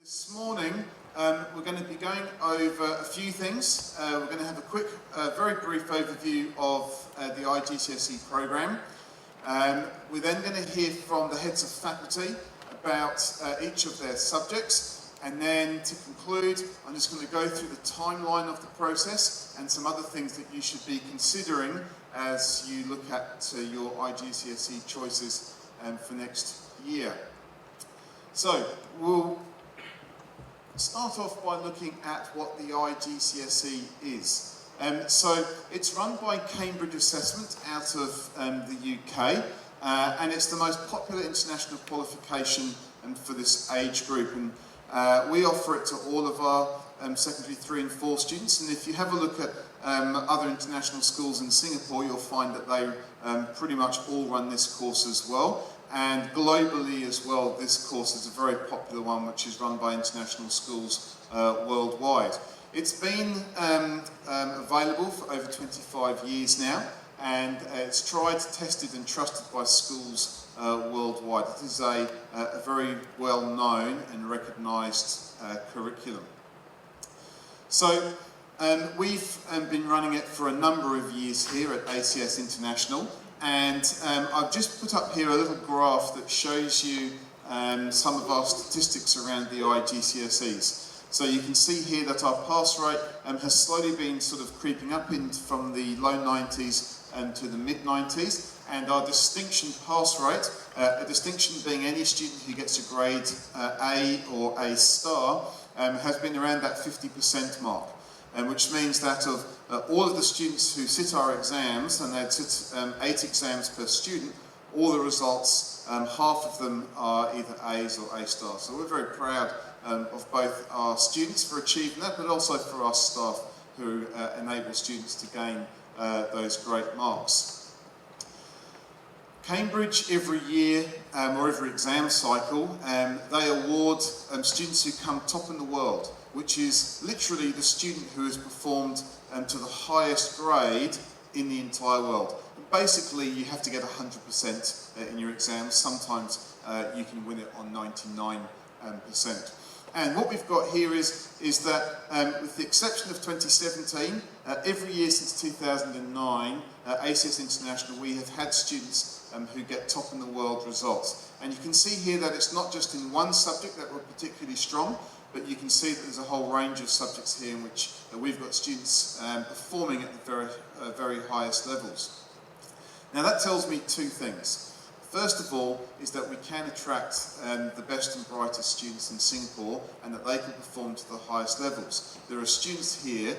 This morning we're going to be going over a few things. We're going to have a quick, very brief overview of the IGCSE programme. We're then going to hear from the heads of faculty about each of their subjects, and then to conclude I'm just going to go through the timeline of the process and some other things that you should be considering as you look at your IGCSE choices for next year. So we'll start off by looking at what the IGCSE is. So it's run by Cambridge Assessment out of the UK, and it's the most popular international qualification for this age group. And we offer it to all of our secondary 3 and 4 students, and if you have a look at other international schools in Singapore, you'll find that they pretty much all run this course as well. And globally as well, this course is a very popular one which is run by international schools worldwide. It's been available for over 25 years now, and it's tried, tested and trusted by schools worldwide. It is a very well known and recognised curriculum. So we've been running it for a number of years here at ACS International. And I've just put up here a little graph that shows you some of our statistics around the IGCSEs. So you can see here that our pass rate has slowly been sort of creeping up from the low 90s to the mid 90s, and our distinction pass rate, a distinction being any student who gets a grade A or A star, has been around that 50% mark. Which means that of all of the students who sit our exams, and they'd sit 8 exams per student, all the results, half of them are either A's or A stars. So we're very proud of both our students for achieving that, but also for our staff who enable students to gain those great marks. Cambridge, every year, or every exam cycle, they award students who come top in the world, which is literally the student who has performed to the highest grade in the entire world. Basically, you have to get 100% in your exams. Sometimes you can win it on 99%. And what we've got here is that, with the exception of 2017, every year since 2009, ACS International, we have had students who get top in the world results. And you can see here that it's not just in one subject that we're particularly strong, but you can see that there's a whole range of subjects here in which we've got students performing at the very highest levels. Now that tells me two things. First of all is that we can attract the best and brightest students in Singapore, and that they can perform to the highest levels. There are students here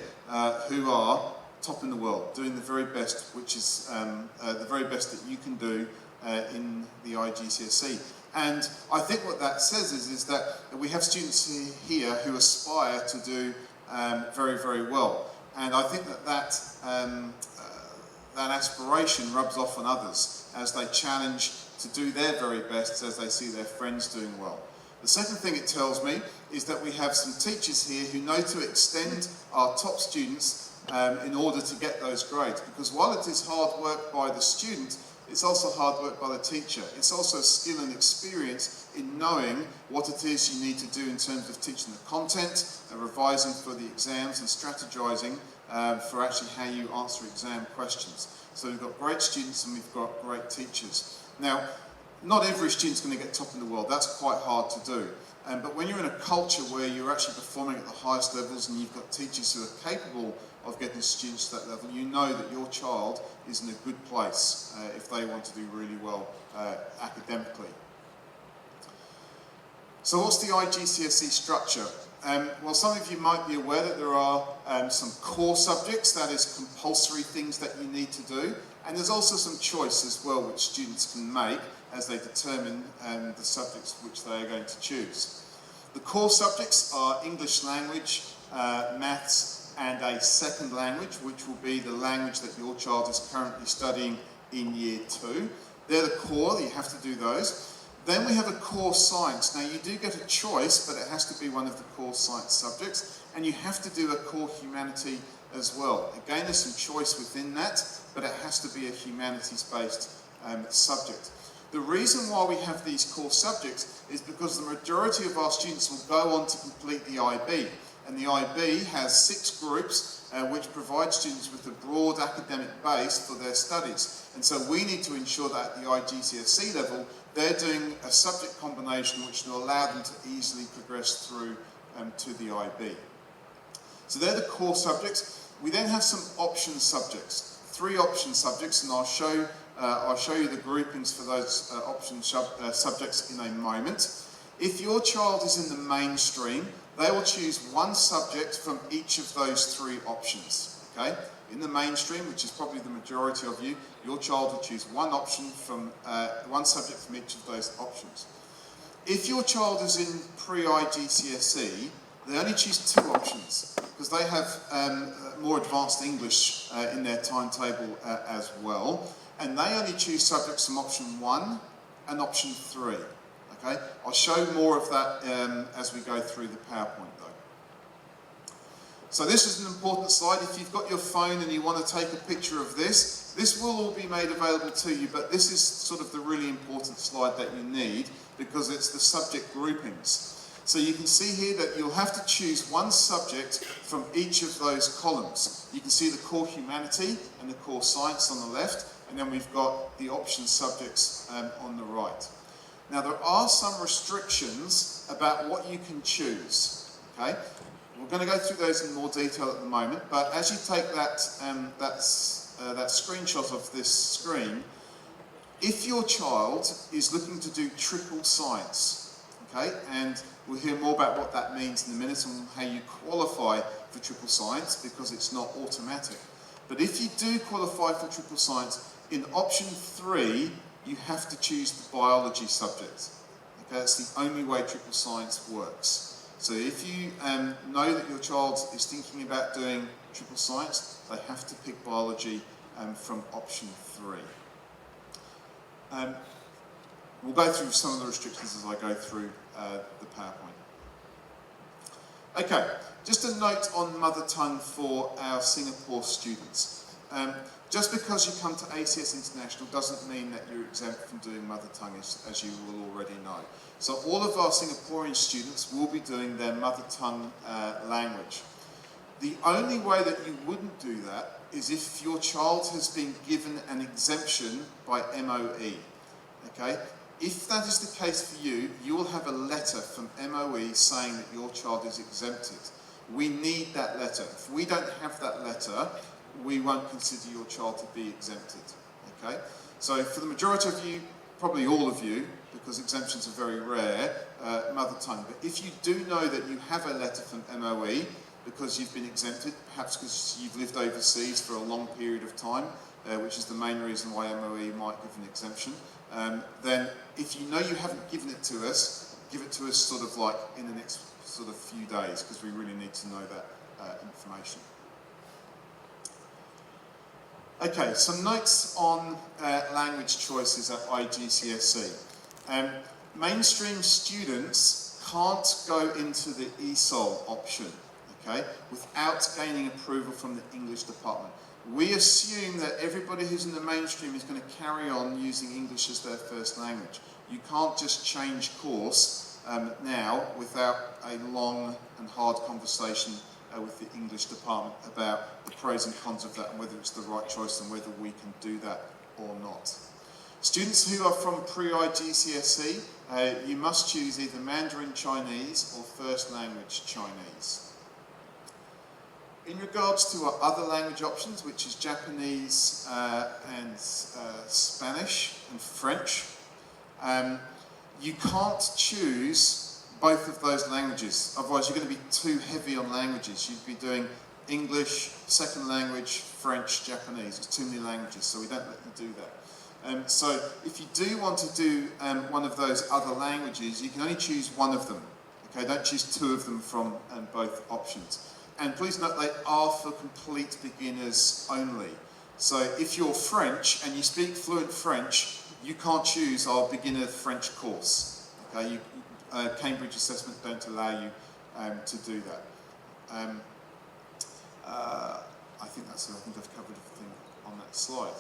who are top in the world, doing the very best, which is the very best that you can do in the IGCSE. And I think what that says is that we have students here who aspire to do very, very well. And I think that aspiration rubs off on others as they challenge to do their very best as they see their friends doing well. The second thing it tells me is that we have some teachers here who know to extend our top students in order to get those grades. Because while it is hard work by the student, it's also hard work by the teacher. It's also skill and experience in knowing what it is you need to do in terms of teaching the content, revising for the exams, and strategizing for actually how you answer exam questions. So we've got great students and we've got great teachers. Now, not every student's going to get top in the world. That's quite hard to do. But when you're in a culture where you're actually performing at the highest levels and you've got teachers who are capable of getting students to that level, you know that your child is in a good place if they want to do really well academically. So what's the IGCSE structure? Well, some of you might be aware that there are some core subjects, that is compulsory things that you need to do, and there's also some choice as well which students can make as they determine the subjects which they are going to choose. The core subjects are English language, maths, and a second language, which will be the language that your child is currently studying in year 2. They're the core, you have to do those. Then we have a core science. Now you do get a choice, but it has to be one of the core science subjects, and you have to do a core humanity as well. Again, there's some choice within that, but it has to be a humanities-based subject. The reason why we have these core subjects is because the majority of our students will go on to complete the IB. And the IB has 6 groups which provide students with a broad academic base for their studies. And so we need to ensure that at the IGCSE level, they're doing a subject combination which will allow them to easily progress through to the IB. So they're the core subjects. We then have some option subjects, 3 option subjects, and I'll show you the groupings for those option subjects in a moment. If your child is in the mainstream, they will choose one subject from each of those 3 options. Okay? In the mainstream, which is probably the majority of you, your child will choose one subject from each of those options. If your child is in pre-IGCSE, they only choose 2 options because they have more advanced English in their timetable as well, and they only choose subjects from option 1 and option 3. Okay? I'll show more of that as we go through the PowerPoint though. So this is an important slide. If you've got your phone and you want to take a picture of this, this will all be made available to you, but this is sort of the really important slide that you need because it's the subject groupings. So you can see here that you'll have to choose one subject from each of those columns. You can see the core humanity and the core science on the left, and then we've got the option subjects on the right. Now there are some restrictions about what you can choose, okay? We're going to go through those in more detail at the moment, but as you take that screenshot of this screen, if your child is looking to do triple science, okay, and we'll hear more about what that means in a minute and how you qualify for triple science because it's not automatic. But if you do qualify for triple science, in option 3, you have to choose the biology subject. Okay, that's the only way triple science works. So if you know that your child is thinking about doing triple science, they have to pick biology from option 3. We'll go through some of the restrictions as I go through the PowerPoint. Okay, just a note on mother tongue for our Singapore students. Just because you come to ACS International doesn't mean that you're exempt from doing mother tongue, as you will already know. So all of our Singaporean students will be doing their mother tongue language. The only way that you wouldn't do that is if your child has been given an exemption by MOE. Okay? If that is the case for you, you will have a letter from MOE saying that your child is exempted. We need that letter. If we don't have that letter, we won't consider your child to be exempted. Okay? So for the majority of you, probably all of you, because exemptions are very rare, mother tongue. But if you do know that you have a letter from MOE because you've been exempted, perhaps because you've lived overseas for a long period of time, which is the main reason why MOE might give an exemption, then if you know you haven't given it to us, give it to us sort of like in the next sort of few days, because we really need to know that information. Okay, some notes on language choices at IGCSE. Mainstream students can't go into the ESOL option, okay, without gaining approval from the English department. We assume that everybody who's in the mainstream is going to carry on using English as their first language. You can't just change course now without a long and hard conversation with the English department about the pros and cons of that and whether it's the right choice and whether we can do that or not. Students who are from pre-IGCSE, you must choose either Mandarin Chinese or first language Chinese. In regards to our other language options, which is Japanese and Spanish and French, you can't choose both of those languages, otherwise you're going to be too heavy on languages. You'd be doing English, second language, French, Japanese. It's too many languages, so we don't let you do that. So if you do want to do one of those other languages, you can only choose one of them. Okay, don't choose 2 of them from both options. And please note they are for complete beginners only. So if you're French and you speak fluent French, you can't choose our beginner French course. Okay, Cambridge assessment don't allow you to do that. I think I've covered everything on that slide.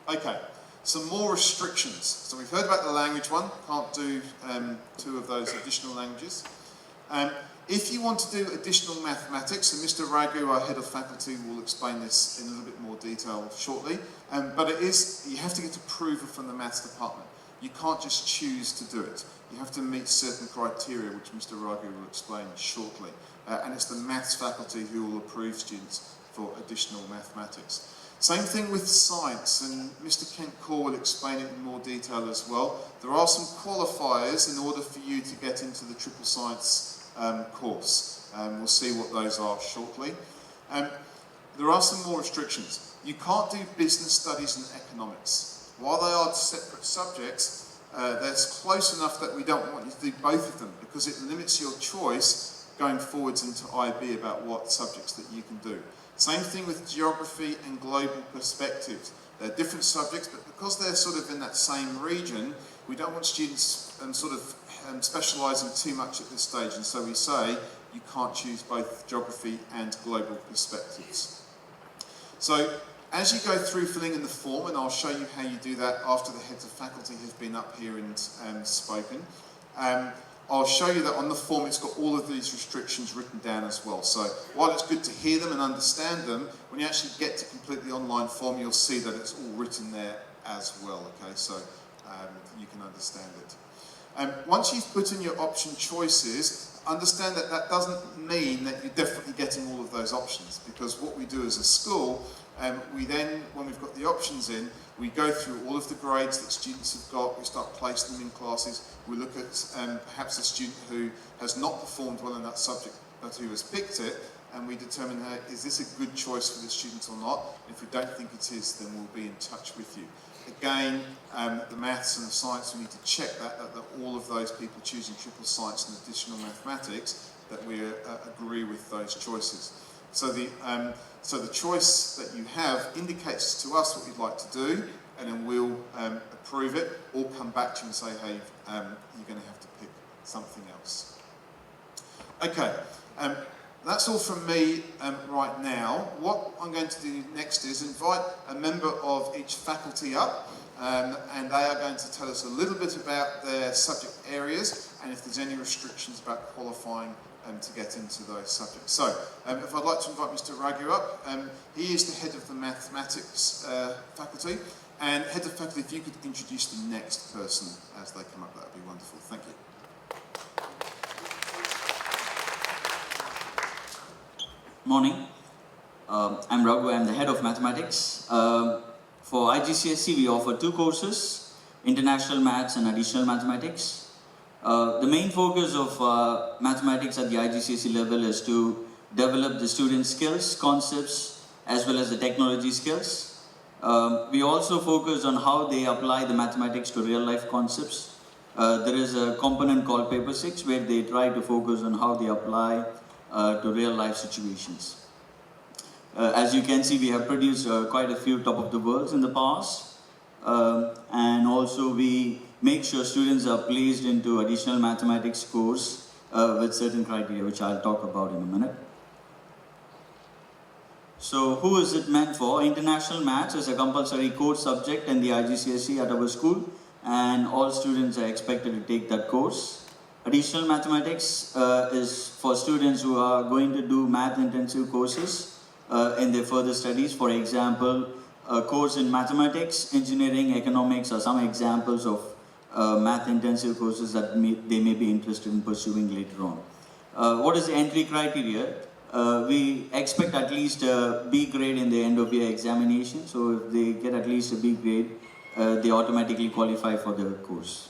Okay, Some more restrictions. So we've heard about the language one, can't do 2 of those additional languages. If you want to do additional mathematics, and Mr. Raghu, our head of faculty, will explain this in a little bit more detail shortly, but you have to get approval from the maths department. You can't just choose to do it. You have to meet certain criteria, which Mr. Raghu will explain shortly. And it's the maths faculty who will approve students for additional mathematics. Same thing with science, and Mr. Kent Core will explain it in more detail as well. There are some qualifiers in order for you to get into the triple science course. We'll see what those are shortly. There are some more restrictions. You can't do business studies and economics. While they are separate subjects, they're close enough that we don't want you to do both of them because it limits your choice going forwards into IB about what subjects that you can do. Same thing with geography and global perspectives. They're different subjects, but because they're sort of in that same region, we don't want students specialising too much at this stage, and so we say you can't choose both geography and global perspectives. So as you go through filling in the form, and I'll show you how you do that after the heads of faculty have been up here and spoken, I'll show you that on the form it's got all of these restrictions written down as well. So while it's good to hear them and understand them, when you actually get to complete the online form, you'll see that it's all written there as well, okay? So you can understand it. Once you've put in your option choices, understand that that doesn't mean that you're definitely getting all of those options, because what we do as a school, we then, when we've got the options in, we go through all of the grades that students have got, we start placing them in classes, we look at perhaps a student who has not performed well in that subject but who has picked it, and we determine, is this a good choice for the student or not? If we don't think it is, then we'll be in touch with you. Again, the maths and the science, we need to check that all of those people choosing triple science and additional mathematics, that we agree with those choices. So the choice that you have indicates to us what you'd like to do, and then we'll approve it, or come back to you and say, hey, you're going to have to pick something else. Okay, that's all from me right now. What I'm going to do next is invite a member of each faculty up, and they are going to tell us a little bit about their subject areas, and if there's any restrictions about qualifying to get into those subjects. So, if I'd like to invite Mr. Raghu up, he is the head of the mathematics faculty, and head of faculty, if you could introduce the next person as they come up, that would be wonderful. Thank you. Morning. I'm Raghu, I'm the head of mathematics. For IGCSE, we offer 2 courses, International Maths and Additional Mathematics. The main focus of mathematics at the IGCSE level is to develop the student skills, concepts, as well as the technology skills. We also focus on how they apply the mathematics to real-life concepts. There is a component called Paper 6 where they try to focus on how they apply to real-life situations. As you can see, we have produced quite a few top of the worlds in the past, and also we make sure students are placed into additional mathematics course with certain criteria, which I'll talk about in a minute. So who is it meant for? International Maths is a compulsory core subject in the IGCSE at our school, and all students are expected to take that course. Additional Mathematics is for students who are going to do math-intensive courses in their further studies. For example, a course in mathematics, engineering, economics are some examples of math-intensive courses that they may be interested in pursuing later on. What is the entry criteria? We expect at least a B grade in the end of year examination. So if they get at least a B grade, they automatically qualify for the course.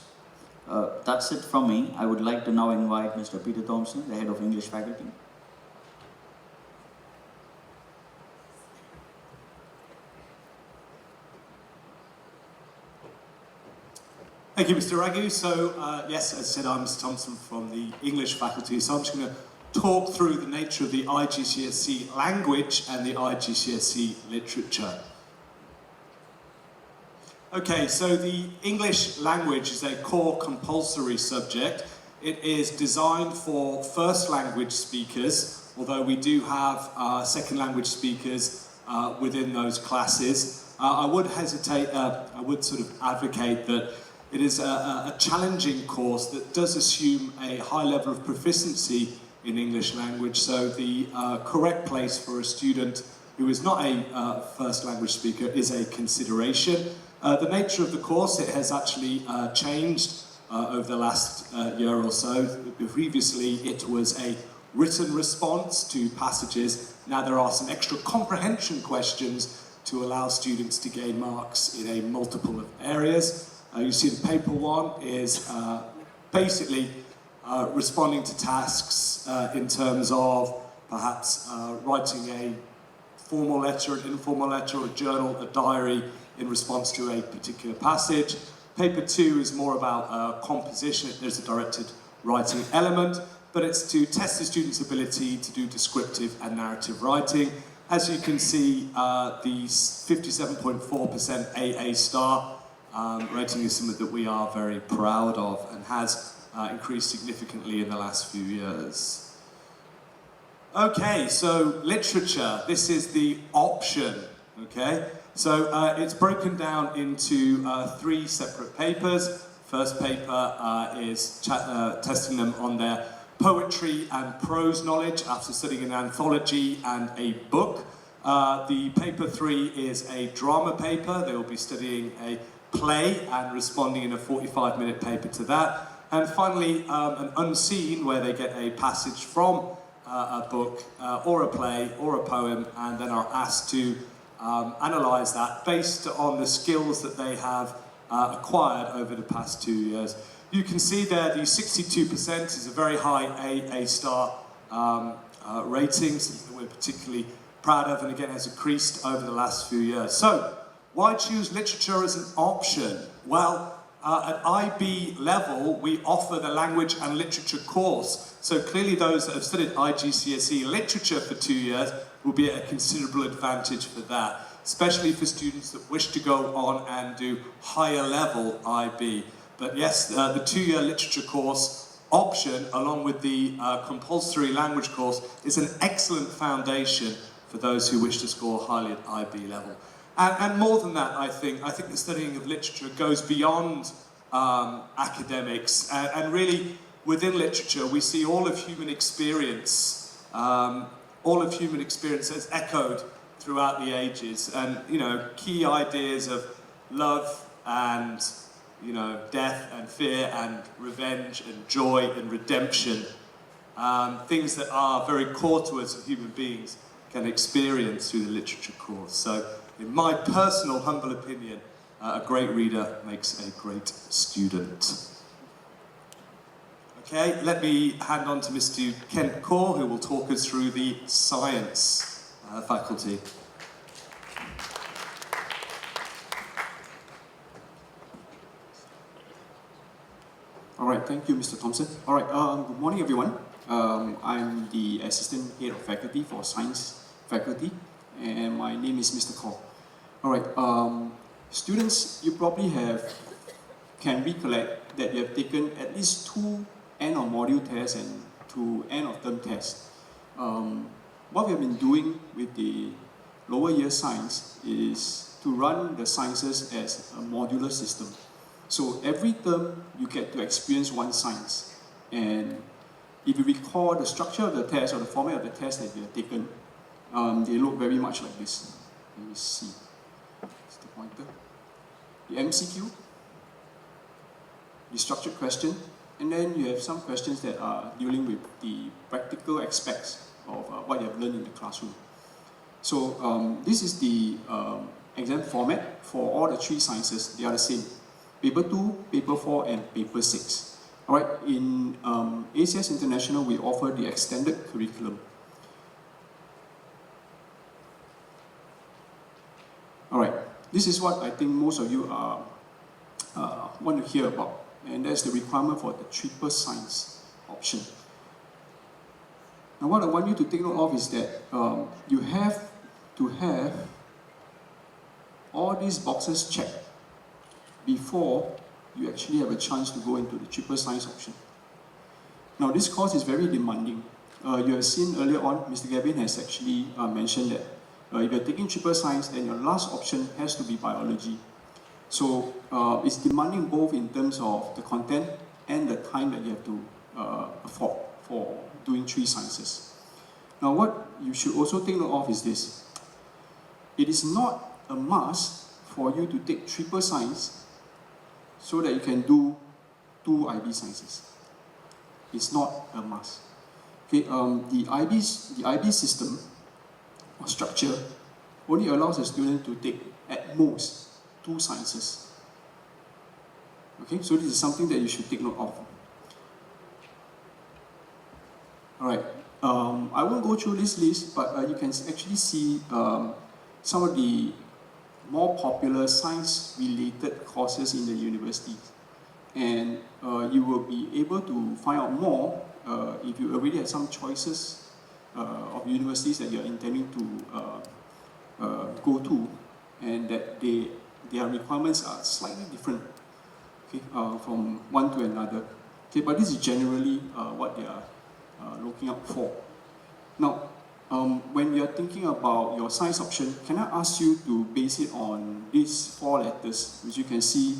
That's it from me. I would like to now invite Mr. Peter Thompson, the head of English faculty. Thank you, Mr. Raghu. So, yes, as I said, I'm Mr. Thompson from the English faculty. So I'm just going to talk through the nature of the IGCSE language and the IGCSE literature. Okay, so the English language is a core compulsory subject. It is designed for first language speakers, although we do have second language speakers within those classes. I would hesitate, I would sort of advocate that it is a challenging course that does assume a high level of proficiency in English language, so the correct place for a student who is not a first language speaker is a consideration. The nature of the course, it has actually changed over the last year or so. Previously it was a written response to passages. Now there are some extra comprehension questions to allow students to gain marks in a multiple of areas. You see the paper one is basically responding to tasks in terms of perhaps writing a formal letter, an informal letter, a journal, a diary in response to a particular passage. Paper 2 is more about composition. There's a directed writing element, but it's to test the student's ability to do descriptive and narrative writing. As you can see, the 57.4% AA star rating is something that we are very proud of and has increased significantly in the last few years. Okay, so literature, this is the option, okay? So it's broken down into 3 separate papers. First paper is testing them on their poetry and prose knowledge after studying an anthology and a book. The paper 3 is a drama paper. They will be studying a play and responding in a 45-minute paper to that. And finally, an unseen, where they get a passage from a book or a play or a poem, and then are asked to analyse that based on the skills that they have acquired over the past 2 years. You can see there the 62% is a very high AA star rating, something that we're particularly proud of, and again has increased over the last few years. So, why choose literature as an option? Well, at IB level, we offer the language and literature course. So clearly those that have studied IGCSE literature for 2 years will be at a considerable advantage for that, especially for students that wish to go on and do higher level IB. But yes, the 2-year literature course option, along with the compulsory language course, is an excellent foundation for those who wish to score highly at IB level. And more than that, I think the studying of literature goes beyond academics, and really within literature we see all of human experience as echoed throughout the ages, and key ideas of love and death and fear and revenge and joy and redemption, things that are very core to us as human beings can experience through the literature course. So in my personal humble opinion, a great reader makes a great student. Okay, let me hand on to Mr. Kent Kaur, who will talk us through the science faculty. All right, thank you, Mr. Thompson. All right, good morning, everyone. I'm the Assistant Head of Faculty for Science Faculty, and my name is Mr. Kaur. All right, students, you probably can recollect that you have taken at least 2 end of module tests and 2 end of term tests. What we have been doing with the lower year science is to run the sciences as a modular system. So every term you get to experience one science, and if you recall the structure of the test or the format of the test that you have taken, they look very much like this. Let me see. It's the pointer. The MCQ, the structured question, and then you have some questions that are dealing with the practical aspects of what you have learned in the classroom. So this is the exam format for all the 3 sciences. They are the same. Paper 2, Paper 4, and Paper 6. All right, in ACS International, we offer the extended curriculum. All right, this is what I think most of you want to hear about, and that's the requirement for the triple science option. Now, what I want you to take note of is that you have to have all these boxes checked before you actually have a chance to go into the triple science option. Now, this course is very demanding. You have seen earlier on, Mr. Gavin has actually mentioned that if you're taking triple science, then your last option has to be biology. So it's demanding both in terms of the content and the time that you have to afford for doing 3 sciences. Now what you should also take note of is this. It is not a must for you to take triple science so that you can do 2 IB sciences. It's not a must. Okay, the IB system or structure only allows a student to take at most 2 sciences. Okay, so this is something that you should take note of. Alright, I won't go through this list, but you can actually see some of the more popular science-related courses in the university. And you will be able to find out more if you already have some choices of universities that you're intending to go to, and that their requirements are slightly different, okay, from one to another. Okay, but this is generally what they are looking out for. Now, when you're thinking about your science option, can I ask you to base it on these 4 letters, which you can see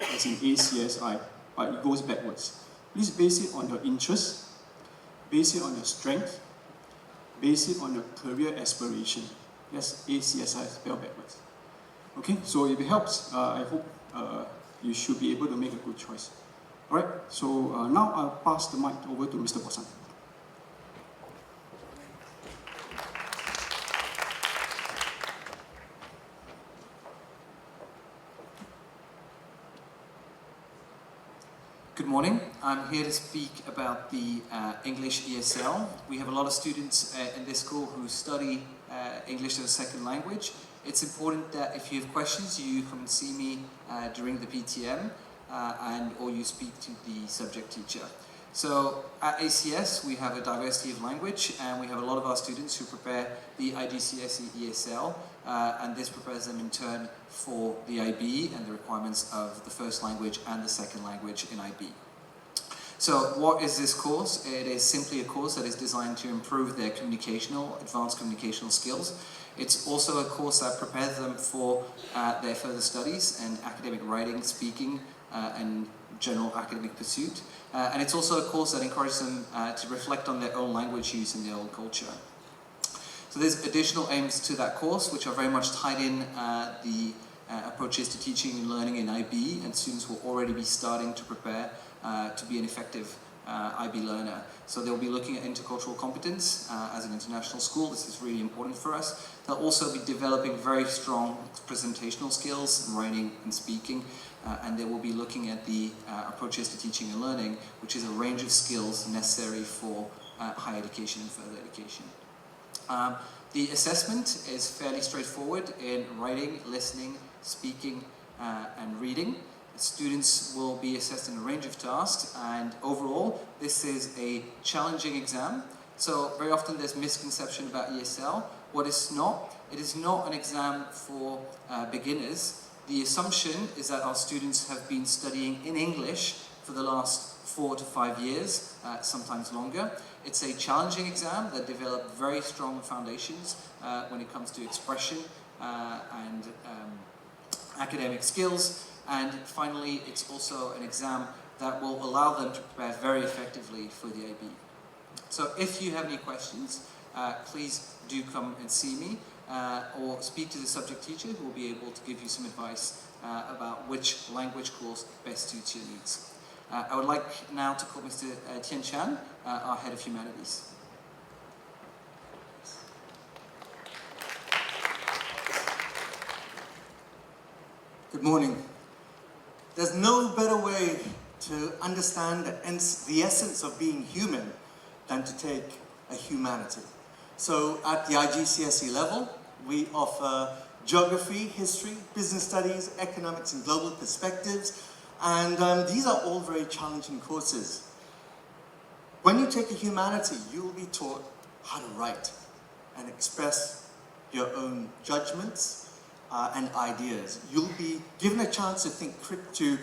as in ACSI, but it goes backwards. Please base it on your interest, base it on your strength, base it on your career aspiration. Yes, ACSI spelled backwards. Okay, so if it helps, I hope you should be able to make a good choice. Alright, so now I'll pass the mic over to Mr. Bosan. Good morning. I'm here to speak about the English ESL. We have a lot of students in this school who study English as a second language. It's important that if you have questions, you come and see me during the PTM or you speak to the subject teacher. So at ACS, we have a diversity of language, and we have a lot of our students who prepare the Igcse ESL, and this prepares them in turn for the IB and the requirements of the first language and the second language in IB. So what is this course? It is simply a course that is designed to improve their advanced communicational skills. It's also a course that prepares them for their further studies and academic writing, speaking, and general academic pursuit. And it's also a course that encourages them to reflect on their own language use and their own culture. So there's additional aims to that course, which are very much tied in the approaches to teaching and learning in IB, and students will already be starting to prepare to be an effective IB learner. So they'll be looking at intercultural competence as an international school. This is really important for us. They'll also be developing very strong presentational skills, writing and speaking, and they will be looking at the approaches to teaching and learning, which is a range of skills necessary for higher education and further education. The assessment is fairly straightforward in writing, listening, speaking, and reading. Students will be assessed in a range of tasks, and overall this is a challenging exam. So very often there's misconception about ESL. What it's not, it is not an exam for beginners. The assumption is that our students have been studying in English for the last 4 to 5 years, sometimes longer. It's a challenging exam that develops very strong foundations when it comes to expression and academic skills. And finally, it's also an exam that will allow them to prepare very effectively for the IB. So if you have any questions, please do come and see me or speak to the subject teacher, who will be able to give you some advice about which language course best suits your needs. I would like now to call Mr. Tian Chan, our Head of Humanities. Good morning. There's no better way to understand the essence of being human than to take a humanity. So at the IGCSE level, we offer geography, history, business studies, economics and global perspectives, and these are all very challenging courses. When you take a humanity, you will be taught how to write and express your own judgments and ideas. You'll be given a chance to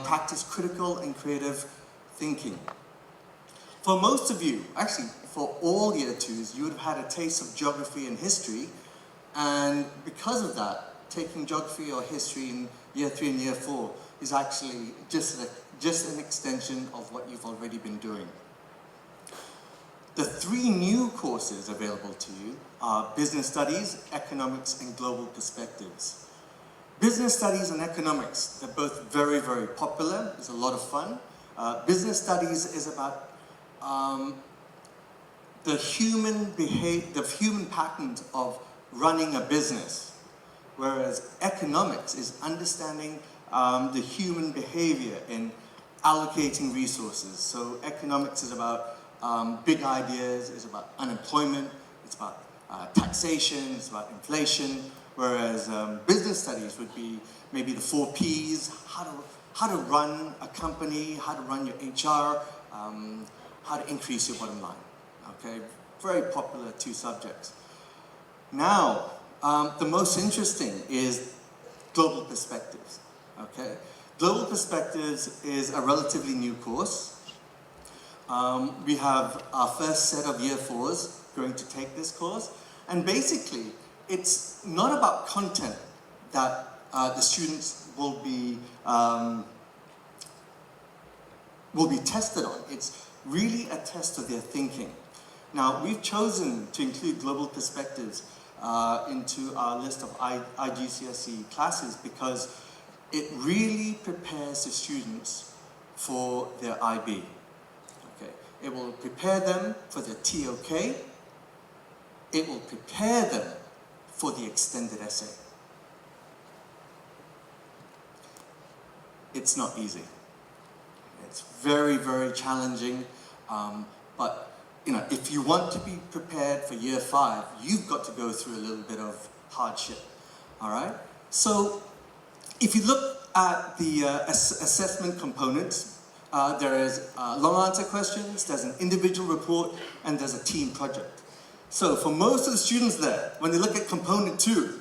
practice critical and creative thinking. For most of you, actually, for all year twos, you would have had a taste of geography and history, and because of that, taking geography or history in year 3 and year 4 is actually just an extension of what you've already been doing. The 3 new courses available to you are Business Studies, Economics, and Global Perspectives. Business Studies and Economics, they're both very, very popular. It's a lot of fun. Business Studies is about the human pattern of running a business, whereas economics is understanding the human behavior in allocating resources. So economics is about big ideas, it's about unemployment, it's about taxation, it's about inflation, whereas business studies would be maybe the 4 Ps, how to run a company, how to run your HR, how to increase your bottom line. Okay, very popular 2 subjects. Now, the most interesting is Global Perspectives. Okay, Global Perspectives is a relatively new course. We have our first set of year 4s going to take this course, and basically it's not about content that the students will be tested on. It's really a test of their thinking. Now, we've chosen to include Global Perspectives into our list of IGCSE classes because it really prepares the students for their IB. Okay. It will prepare them for the TOK. It will prepare them for the extended essay. It's not easy. It's very, very challenging, but you know, if you want to be prepared for year 5, you've got to go through a little bit of hardship. All right. So, if you look at the assessment components, there is long answer questions, there's an individual report, and there's a team project. So, for most of the students there, when they look at component 2,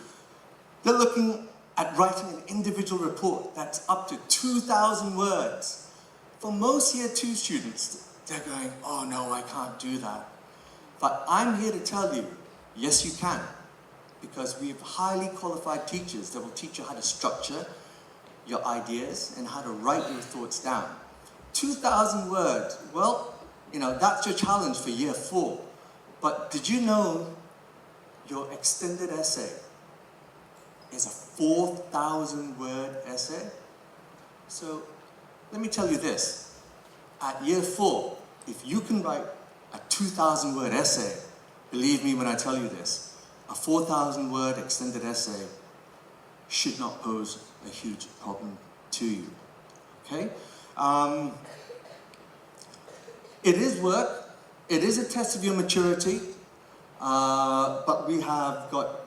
they're looking at writing an individual report that's up to 2,000 words. For most year 2 students, they're going, oh no, I can't do that. But I'm here to tell you, yes you can. Because we have highly qualified teachers that will teach you how to structure your ideas and how to write your thoughts down. 2,000 words, well, you know, that's your challenge for year 4. But did you know your extended essay is a 4,000 word essay? So, let me tell you this. At year 4, if you can write a 2,000 word essay, believe me when I tell you this, a 4,000 word extended essay should not pose a huge problem to you. Okay? It is work, it is a test of your maturity, but we have got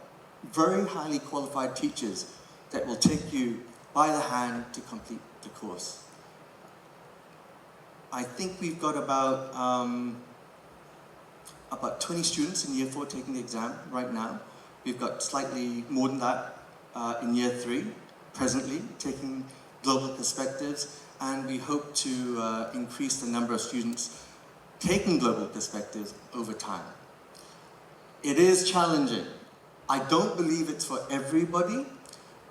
very highly qualified teachers that will take you by the hand to complete the course. I think we've got about 20 students in year 4 taking the exam right now. We've got slightly more than that in year 3, presently, taking Global Perspectives, and we hope to increase the number of students taking Global Perspectives over time. It is challenging. I don't believe it's for everybody,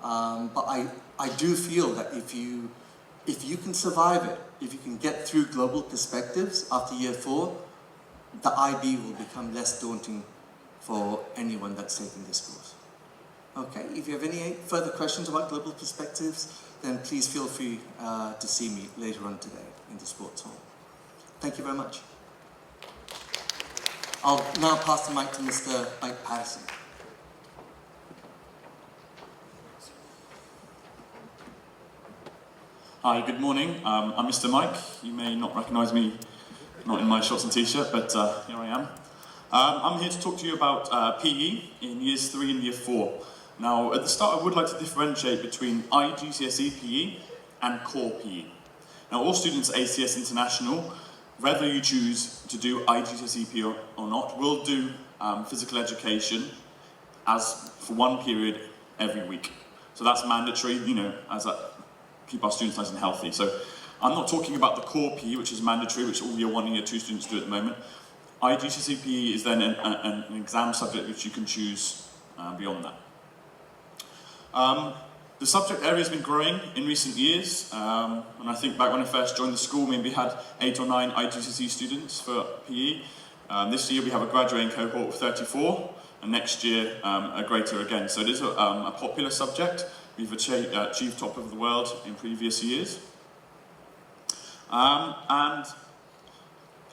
but I do feel that if you can survive it, if you can get through Global Perspectives after year 4, the IB will become less daunting for anyone that's taking this course. Okay, if you have any further questions about Global Perspectives, then please feel free to see me later on today in the sports hall. Thank you very much. I'll now pass the mic to Mr. Mike Patterson. Hi, good morning. I'm Mr. Mike. You may not recognise me, not in my shorts and t-shirt, but here I am. I'm here to talk to you about PE in years 3 and year 4. Now, at the start, I would like to differentiate between IGCSE PE and core PE. Now, all students at ACS International, whether you choose to do IGCSE PE or not, will do physical education as for 1 period every week. So that's mandatory, you know, as a keep our students nice and healthy. So I'm not talking about the core PE, which is mandatory, which all year 1 and year 2 students do at the moment. IGCSE PE is then an exam subject which you can choose beyond that. The subject area has been growing in recent years, and I think back when I first joined the school, maybe had 8 or 9 IGCSE students for PE. This year we have a graduating cohort of 34, and next year a greater again. So it is a popular subject. We've achieved top of the world in previous years. And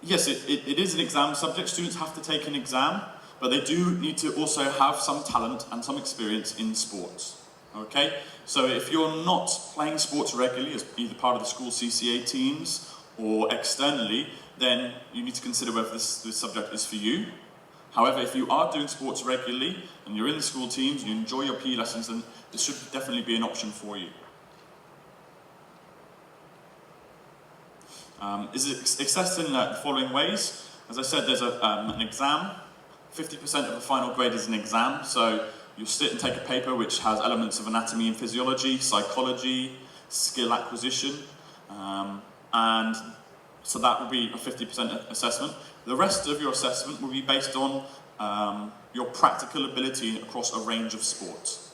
yes, it is an exam subject. Students have to take an exam, but they do need to also have some talent and some experience in sports. Okay, so if you're not playing sports regularly as either part of the school CCA teams or externally, then you need to consider whether this subject is for you. However, if you are doing sports regularly and you're in the school teams, you enjoy your PE lessons, then this should definitely be an option for you. Is it assessed in the following ways? As I said, there's an exam. 50% of the final grade is an exam, so you sit and take a paper which has elements of anatomy and physiology, psychology, skill acquisition, and so that would be a 50% assessment. The rest of your assessment will be based on your practical ability across a range of sports.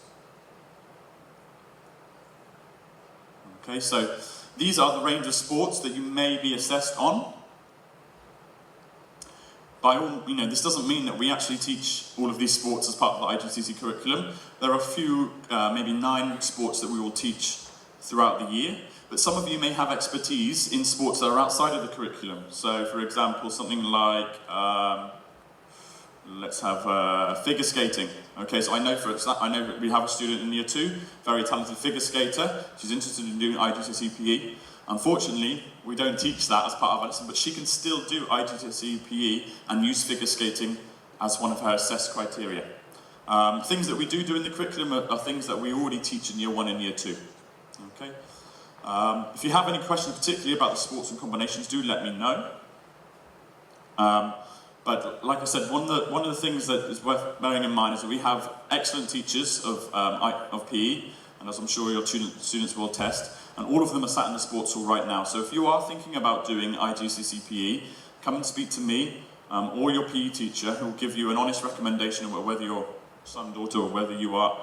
Okay, so these are the range of sports that you may be assessed on. By all, this doesn't mean that we actually teach all of these sports as part of the IGCSE curriculum. There are a few, maybe 9 sports that we will teach throughout the year, but some of you may have expertise in sports that are outside of the curriculum. So, for example, something like, let's have figure skating. Okay, so I know that we have a student in year 2, very talented figure skater. She's interested in doing IGCSE PE. Unfortunately, we don't teach that as part of our lesson, but she can still do IGCSE PE and use figure skating as one of her assessed criteria. Things that we do in the curriculum are things that we already teach in year 1 and year 2. Okay. If you have any questions particularly about the sports and combinations, do let me know. But like I said, one of the things that is worth bearing in mind is that we have excellent teachers of PE, and as I'm sure your students will attest, and all of them are sat in the sports hall right now. So if you are thinking about doing IGCSE PE, come and speak to me or your PE teacher, who will give you an honest recommendation about whether your son, daughter, or whether you are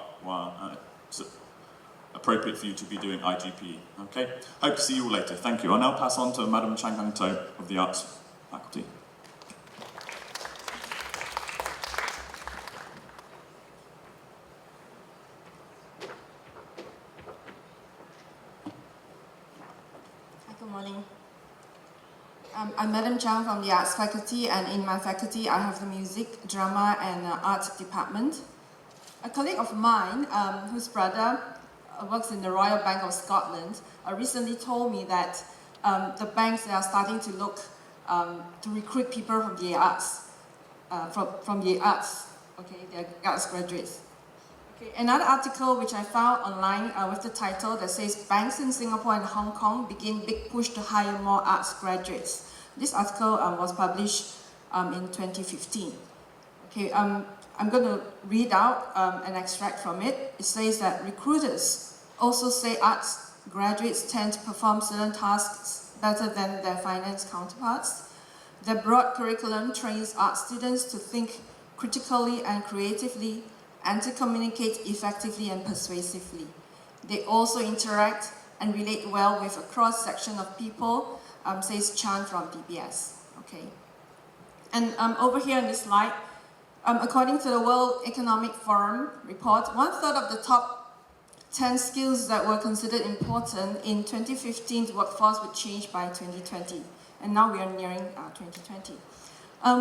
appropriate for you to be doing IGPE. Okay? Hope to see you all later. Thank you. I'll now pass on to Madam Chang Hang To of the Arts Faculty. Good morning. I'm Madam Chang from the Arts Faculty, and in my faculty I have the Music, Drama and Art Department. A colleague of mine, whose brother works in the Royal Bank of Scotland, recently told me that the banks are starting to look to recruit people from the arts, from the arts, okay, they're arts graduates. Okay, another article which I found online with the title that says banks in Singapore and Hong Kong begin big push to hire more arts graduates. This article was published in 2015. Okay, I'm going to read out an extract from it. It says that recruiters also say arts graduates tend to perform certain tasks better than their finance counterparts. Their broad curriculum trains art students to think critically and creatively, and to communicate effectively and persuasively. They also interact and relate well with a cross-section of people, says Chan from DBS. Okay. And over here on this slide, according to the World Economic Forum report, 1/3 of the top 10 skills that were considered important in 2015 workforce would change by 2020. And now we are nearing 2020.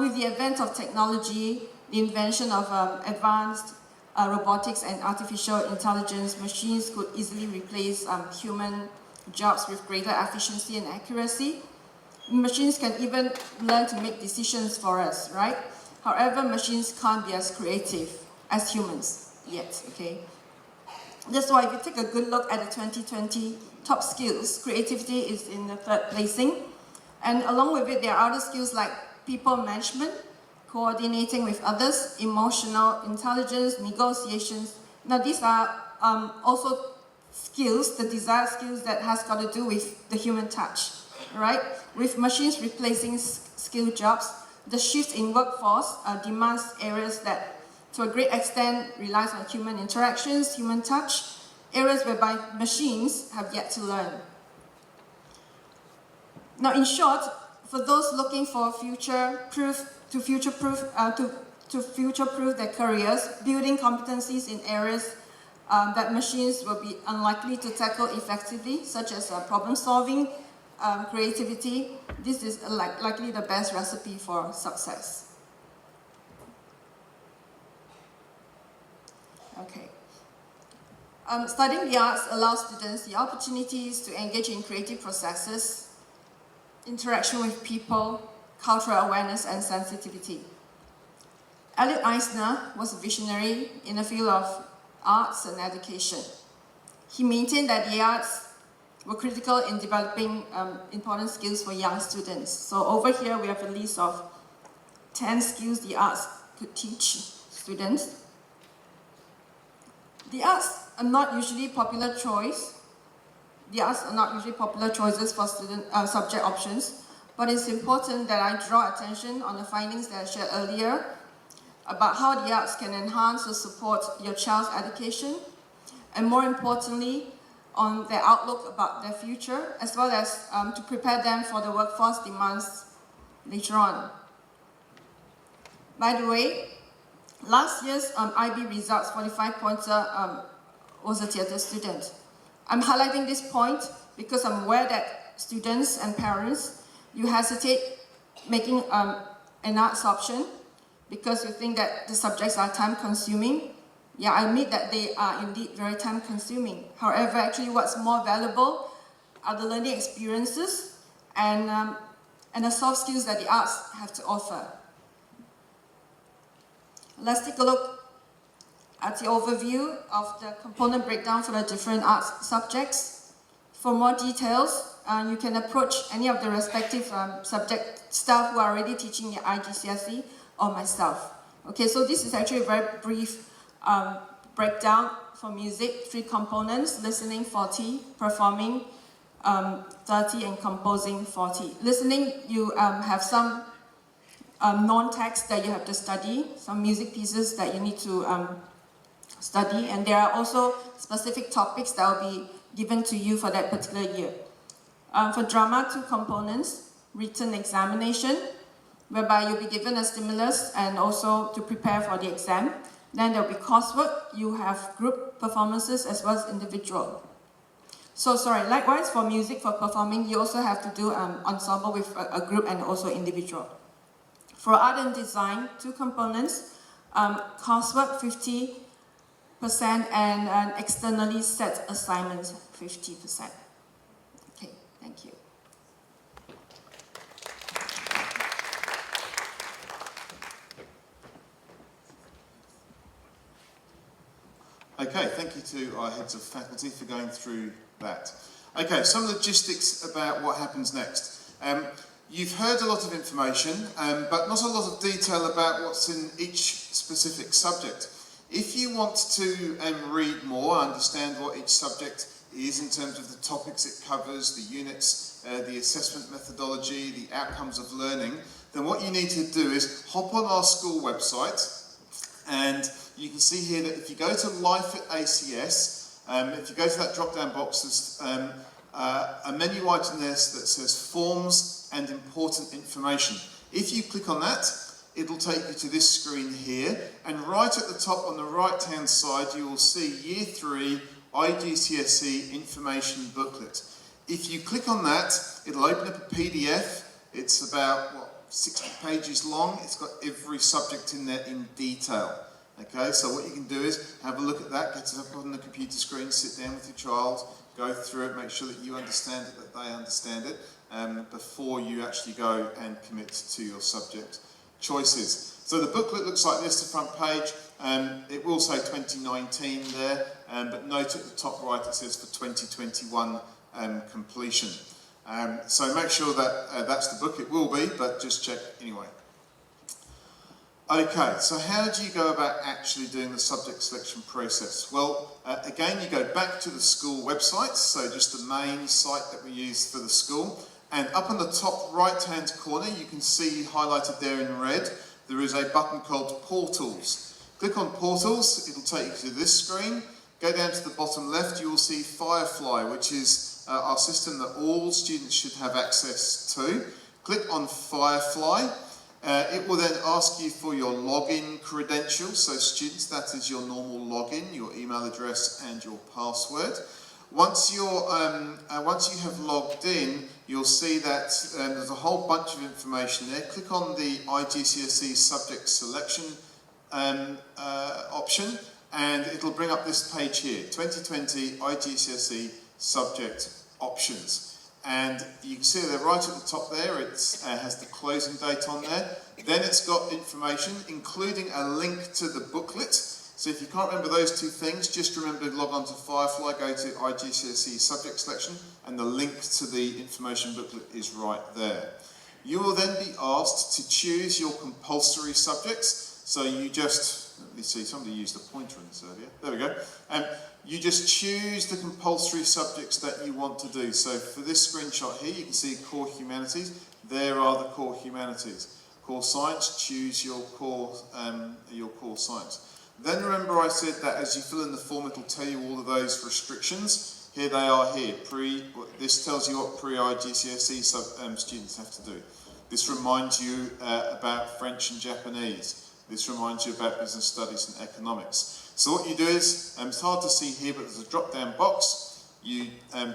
With the advent of technology, the invention of advanced robotics and artificial intelligence, machines could easily replace human jobs with greater efficiency and accuracy. Machines can even learn to make decisions for us, right? However, machines can't be as creative as humans yet, okay? That's why if you take a good look at the 2020 top skills, creativity is in the 3rd placing. And along with it, there are other skills like people management, coordinating with others, emotional intelligence, negotiations. Now these are also skills, the desired skills that has got to do with the human touch, right? With machines replacing skilled jobs, the shift in workforce demands areas that, to a great extent, relies on human interactions, human touch, areas whereby machines have yet to learn. Now, in short, for those looking for to future-proof their careers, building competencies in areas that machines will be unlikely to tackle effectively, such as problem solving, creativity, this is likely the best recipe for success. Okay. Studying the arts allows students the opportunities to engage in creative processes, interaction with people, cultural awareness, and sensitivity. Elliot Eisner was a visionary in the field of arts and education. He maintained that the arts were critical in developing important skills for young students. So over here we have a list of 10 skills the arts could teach students. The arts are not usually popular choice. The arts are not usually popular choices for student subject options, but it's important that I draw attention on the findings that I shared earlier about how the arts can enhance or support your child's education, and more importantly, on their outlook about their future, as well as to prepare them for the workforce demands later on. By the way, last year's IB results 45-pointer was a theatre student. I'm highlighting this point because I'm aware that students and parents, you hesitate making an arts option because you think that the subjects are time-consuming. Yeah, I admit that they are indeed very time-consuming. However, actually what's more valuable are the learning experiences and the soft skills that the arts have to offer. Let's take a look at the overview of the component breakdown for the different arts subjects. For more details, you can approach any of the respective subject staff who are already teaching the IGCSE or myself. Okay, so this is actually a very brief breakdown for music, 3 components: listening 40, performing 30, and composing 40. Listening, you have some non-text that you have to study, some music pieces that you need to study, and there are also specific topics that will be given to you for that particular year. For drama, 2 components: written examination, whereby you'll be given a stimulus and also to prepare for the exam. Then there'll be coursework, you have group performances as well as individual. So sorry, likewise for music, for performing, you also have to do ensemble with a group and also individual. For art and design, 2 components, coursework 50%, and an externally set assignments 50%. Okay, thank you. Okay, thank you to our heads of faculty for going through that. Okay, some logistics about what happens next. You've heard a lot of information, but not a lot of detail about what's in each specific subject. If you want to read more, understand what each subject is in terms of the topics it covers, the units, the assessment methodology, the outcomes of learning, then what you need to do is hop on our school website, and you can see here that if you go to Life at ACS, if you go to that drop-down box, there's a menu item there that says Forms and Important Information. If you click on that, it'll take you to this screen here, and right at the top on the right-hand side, you will see Year 3 IGCSE Information Booklet. If you click on that, it'll open up a PDF. It's about, 60 pages long. It's got every subject in there in detail. Okay, so what you can do is have a look at that, get it up on the computer screen, sit down with your child, go through it, make sure that you understand it, that they understand it, before you actually go and commit to your subject choices. So the booklet looks like this, the front page. It will say 2019 there, but note at the top right it says for 2021 completion. So make sure that that's the book. It will be, but just check anyway. Okay, so how do you go about actually doing the subject selection process? Well, again, you go back to the school website, so just the main site that we use for the school, And up in the top right-hand corner, you can see highlighted there in red, there is a button called Portals. Click on Portals, it'll take you to this screen. Go down to the bottom left, you will see Firefly, which is our system that all students should have access to. Click on Firefly. It will then ask you for your login credentials. So students, that is your normal login, your email address and your password. Once you have logged in, you'll see that there's a whole bunch of information there. Click on the IGCSE subject selection option, and it'll bring up this page here, 2020 IGCSE subject options. And you can see there right at the top there, it has the closing date on there. Then it's got information, including a link to the booklet. So if you can't remember those two things, just remember to log on to Firefly, go to IGCSE subject selection, and the link to the information booklet is right there. You will then be asked to choose your compulsory subjects. So you just, let me see, somebody used a pointer in this earlier. There we go. You just choose the compulsory subjects that you want to do. So for this screenshot here, you can see core humanities. There are the core humanities. Core science, choose your core science. Then remember I said that as you fill in the form, it'll tell you all of those restrictions. Here they are here. This tells you what pre-IGCSE students have to do. This reminds you about French and Japanese. This reminds you about business studies and economics. So what you do is, it's hard to see here, but there's a drop-down box. You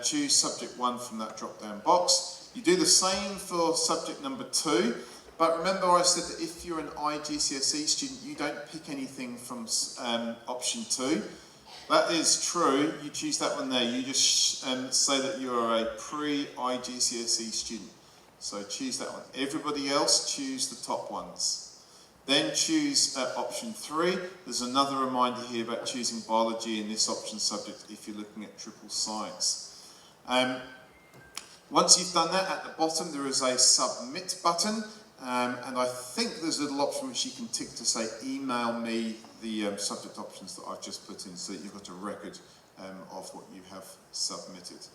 choose subject 1 from that drop-down box. You do the same for subject number 2. But remember I said that if you're an IGCSE student, you don't pick anything from option 2. That is true, you choose that one there. You just say that you are a pre-IGCSE student. So choose that one. Everybody else, choose the top ones. Then choose option 3. There's another reminder here about choosing biology in this option subject if you're looking at triple science. Once you've done that, at the bottom there is a submit button. And I think there's a little option which you can tick to say email me the subject options that I've just put in, so that you've got a record of what you have submitted.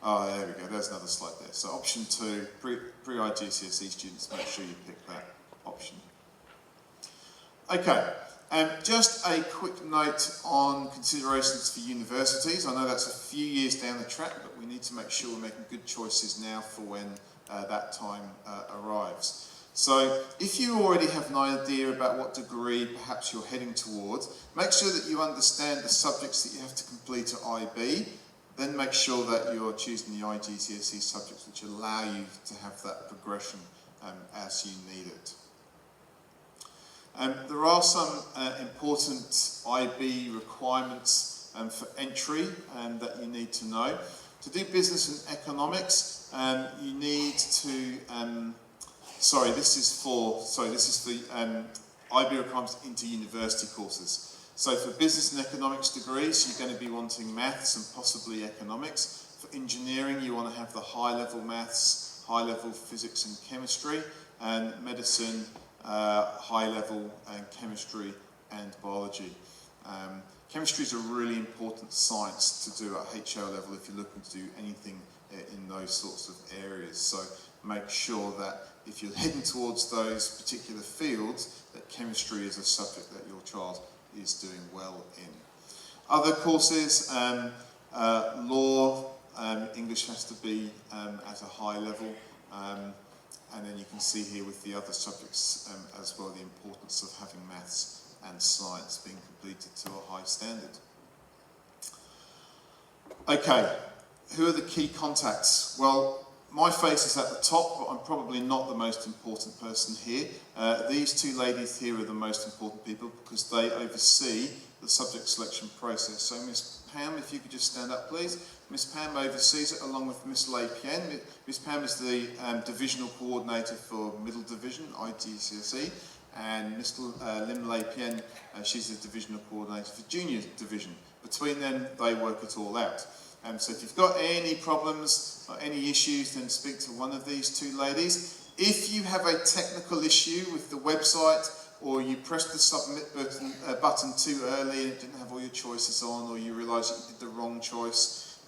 Oh, there we go, there's another slide there. So option 2, pre-IGCSE students, make sure you pick that option. Okay, just a quick note on considerations for universities. I know that's a few years down the track, but we need to make sure we're making good choices now for when that time arrives. So if you already have an idea about what degree perhaps you're heading towards, make sure that you understand the subjects that you have to complete at IB, then make sure that you're choosing the IGCSE subjects which allow you to have that progression as you need it. There are some important IB requirements for entry that you need to know. To do business and economics, you need to this is the IB requirements into university courses. So for business and economics degrees, you're going to be wanting maths and possibly economics. For engineering, you want to have the high-level maths, high-level physics and chemistry, and medicine, high-level chemistry and biology. Chemistry is a really important science to do at HL level if you're looking to do anything in those sorts of areas. So make sure that if you're heading towards those particular fields, that chemistry is a subject that your child is doing well in. Other courses, law, English has to be at a high level, and then you can see here with the other subjects as well the importance of having maths and science being completed to a high standard. Okay, who are the key contacts? Well, my face is at the top, but I'm probably not the most important person here. These two ladies here are the most important people because they oversee the subject selection process. So Miss Pam, if you could just stand up please. Miss Pam oversees it along with Miss Lei Pien. Miss Pam is the divisional coordinator for middle division, IGCSE, and Miss Lim Lei Pien, she's the divisional coordinator for junior division. Between them, they work it all out. So if you've got any problems or any issues, then speak to one of these two ladies. If you have a technical issue with the website, or you pressed the submit button too early and it didn't have all your choices on, or you realise that you did the wrong choice,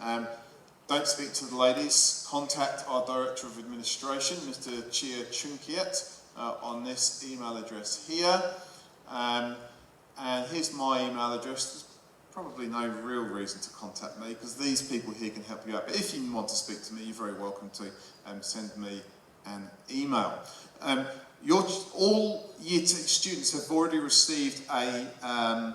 don't speak to the ladies, contact our Director of Administration, Mr. Chia Chunkiet, on this email address here. And here's my email address. There's probably no real reason to contact me because these people here can help you out. But if you want to speak to me, you're very welcome to send me an email. All Year 2 students have already received a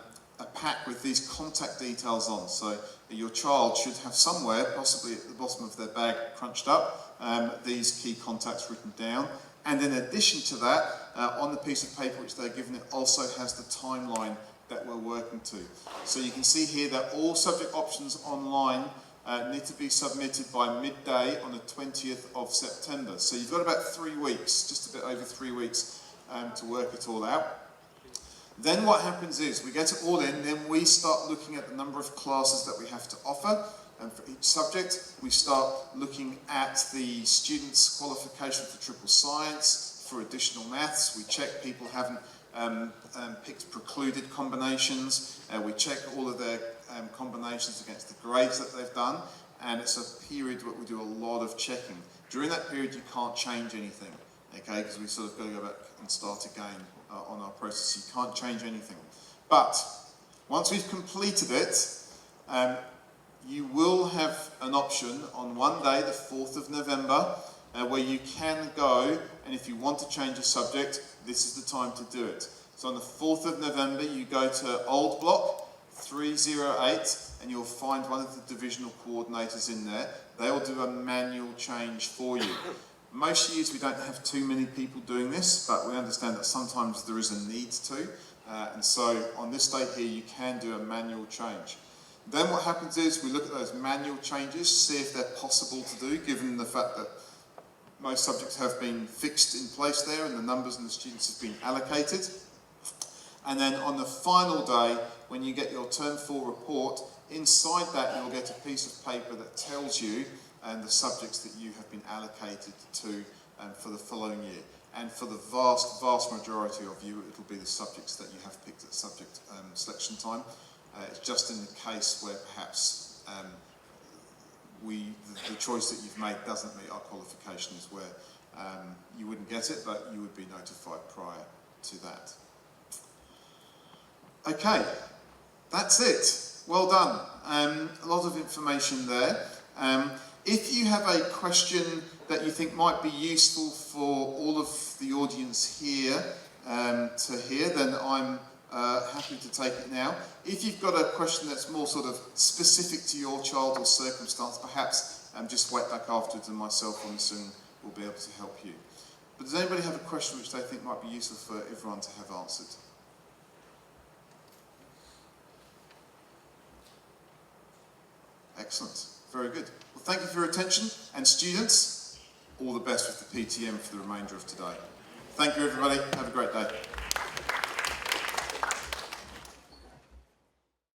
pack with these contact details on. So your child should have somewhere, possibly at the bottom of their bag, crunched up, these key contacts written down. And in addition to that, on the piece of paper which they're given, it also has the timeline that we're working to. So you can see here that all subject options online need to be submitted by midday on the 20th of September. So you've got about 3 weeks, just a bit over 3 weeks, to work it all out. Then what happens is we get it all in, then we start looking at the number of classes that we have to offer. And for each subject, we start looking at the students' qualification for triple science, for additional maths. We check people haven't picked precluded combinations. We check all of their combinations against the grades that they've done. And it's a period where we do a lot of checking. During that period, you can't change anything, okay? Because we sort of got to go back and start again on our process. You can't change anything. But once we've completed it, you will have an option on one day, the 4th of November, where you can go, and if you want to change a subject, this is the time to do it. So on the 4th of November, you go to Old Block 308, and you'll find one of the divisional coordinators in there. They will do a manual change for you. Most years we don't have too many people doing this, but we understand that sometimes there is a need to. And so on this day here, you can do a manual change. Then what happens is we look at those manual changes, see if they're possible to do, given the fact that most subjects have been fixed in place there and the numbers and the students have been allocated. And then on the final day, when you get your Term 4 report, inside that you'll get a piece of paper that tells you the subjects that you have been allocated to for the following year. And for the vast, vast majority of you, it'll be the subjects that you have picked at subject selection time. It's just in the case where perhaps the choice that you've made doesn't meet our qualifications, where you wouldn't get it, but you would be notified prior to that. Okay, that's it. Well done. A lot of information there. If you have a question that you think might be useful for all of the audience here to hear, then I'm happy to take it now. If you've got a question that's more sort of specific to your child or circumstance, perhaps just wait back afterwards and myself or soon will be able to help you. But does anybody have a question which they think might be useful for everyone to have answered? Excellent. Very good. Well, thank you for your attention. And students, all the best with the PTM for the remainder of today. Thank you, everybody. Have a great day.